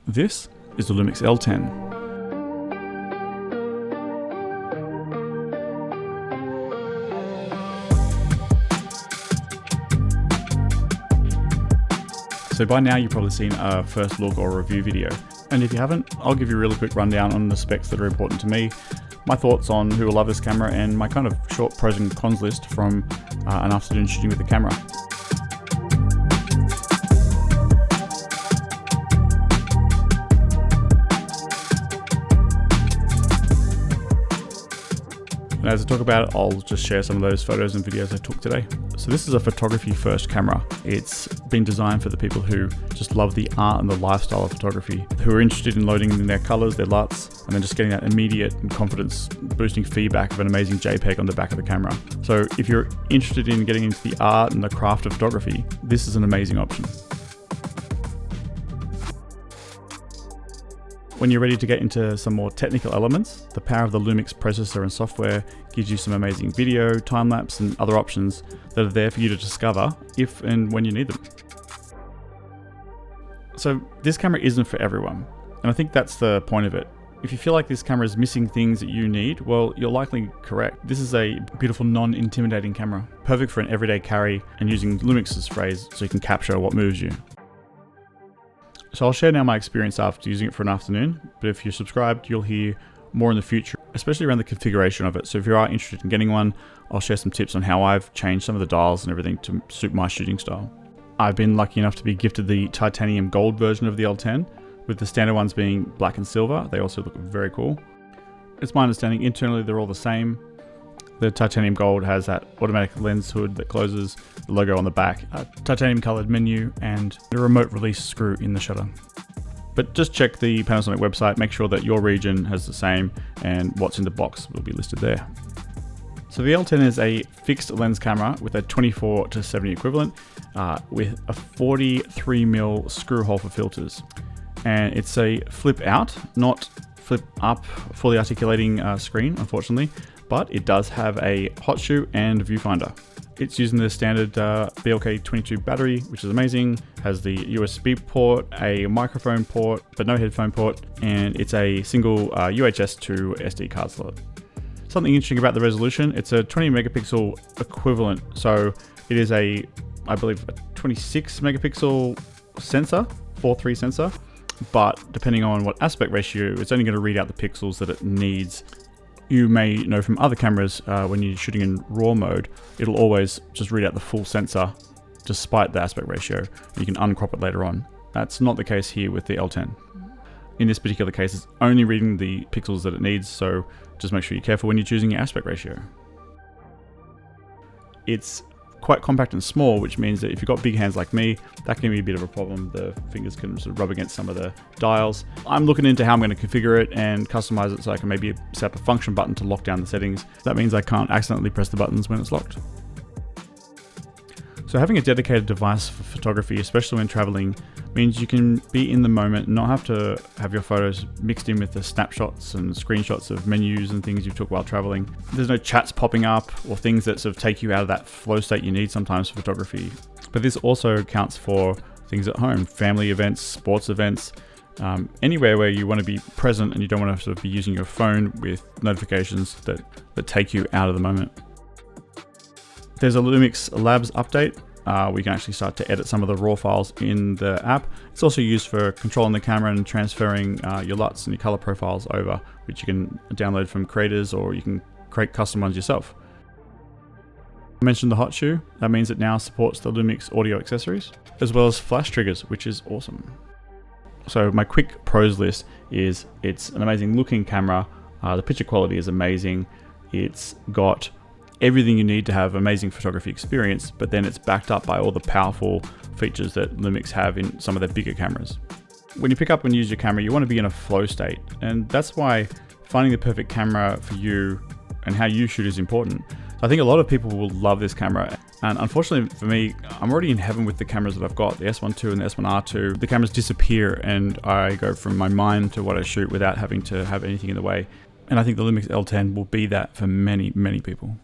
This is the Lumix L10. So by now you've probably seen a first look or review video. And if you haven't, I'll give you a really quick rundown on the specs that are important to me, my thoughts on who will love this camera, and my kind of short pros and cons list from an afternoon shooting with the camera. And as I talk about it, I'll just share some of those photos and videos I took today. So this is a photography first camera. It's been designed for the people who just love the art and the lifestyle of photography, who are interested in loading in their colors, their LUTs, and then just getting that immediate and confidence boosting feedback of an amazing JPEG on the back of the camera. So if you're interested in getting into the art and the craft of photography, this is an amazing option. When you're ready to get into some more technical elements, the power of the Lumix processor and software gives you some amazing video, time-lapse, and other options that are there for you to discover if and when you need them. So this camera isn't for everyone, and I think that's the point of it. If you feel like this camera is missing things that you need, well, you're likely correct. This is a beautiful, non-intimidating camera, perfect for an everyday carry and using Lumix's phrase so you can capture what moves you. So I'll share now my experience after using it for an afternoon, but if you're subscribed, you'll hear more in the future, especially around the configuration of it. So if you are interested in getting one, I'll share some tips on how I've changed some of the dials and everything to suit my shooting style. I've been lucky enough to be gifted the titanium gold version of the L10, with the standard ones being black and silver. They also look very cool. It's my understanding internally they're all the same. The titanium gold has that automatic lens hood that closes, the logo on the back, a titanium colored menu, and a remote release screw in the shutter. But just check the Panasonic website, make sure that your region has the same, and what's in the box will be listed there. So the L10 is a fixed lens camera with a 24-70 equivalent, with a 43mm screw hole for filters. And it's a flip out, not flip up, fully articulating screen, unfortunately. But it does have a hot shoe and viewfinder. It's using the standard BLK22 battery, which is amazing. Has the USB port, a microphone port, but no headphone port, and it's a single UHS to SD card slot. Something interesting about the resolution, it's a 20 megapixel equivalent. So it is I believe a 26 megapixel sensor, 4:3 sensor, but depending on what aspect ratio, it's only going to read out the pixels that it needs. You may know from other cameras, when you're shooting in RAW mode, it'll always just read out the full sensor despite the aspect ratio. You can uncrop it later on. That's not the case here with the L10. In this particular case, it's only reading the pixels that it needs, so just make sure you're careful when you're choosing your aspect ratio. It's quite compact and small, which means that if you've got big hands like me, that can be a bit of a problem. The fingers can sort of rub against some of the dials. I'm looking into how I'm going to configure it and customize it so I can maybe set up a function button to lock down the settings. That means I can't accidentally press the buttons when it's locked. So having a dedicated device for photography, especially when traveling, means you can be in the moment and not have to have your photos mixed in with the snapshots and screenshots of menus and things you took while traveling. There's no chats popping up or things that sort of take you out of that flow state you need sometimes for photography. But this also accounts for things at home, family events, sports events, anywhere where you want to be present and you don't want to sort of be using your phone with notifications that take you out of the moment. There's a Lumix Labs update. We can actually start to edit some of the raw files in the app. It's also used for controlling the camera and transferring your LUTs and your color profiles over, which you can download from creators or you can create custom ones yourself. I mentioned the hot shoe. That means it now supports the Lumix audio accessories, as well as flash triggers, which is awesome. So my quick pros list is it's an amazing looking camera. The picture quality is amazing. It's got everything you need to have amazing photography experience, but then it's backed up by all the powerful features that Lumix have in some of their bigger cameras. When you pick up and use your camera, you want to be in a flow state, and that's why finding the perfect camera for you and how you shoot is important. So I think a lot of people will love this camera, and unfortunately for me, I'm already in heaven with the cameras that I've got, the S1 II and the S1R II. The cameras disappear and I go from my mind to what I shoot without having to have anything in the way. And I think the Lumix L10 will be that for many, many people.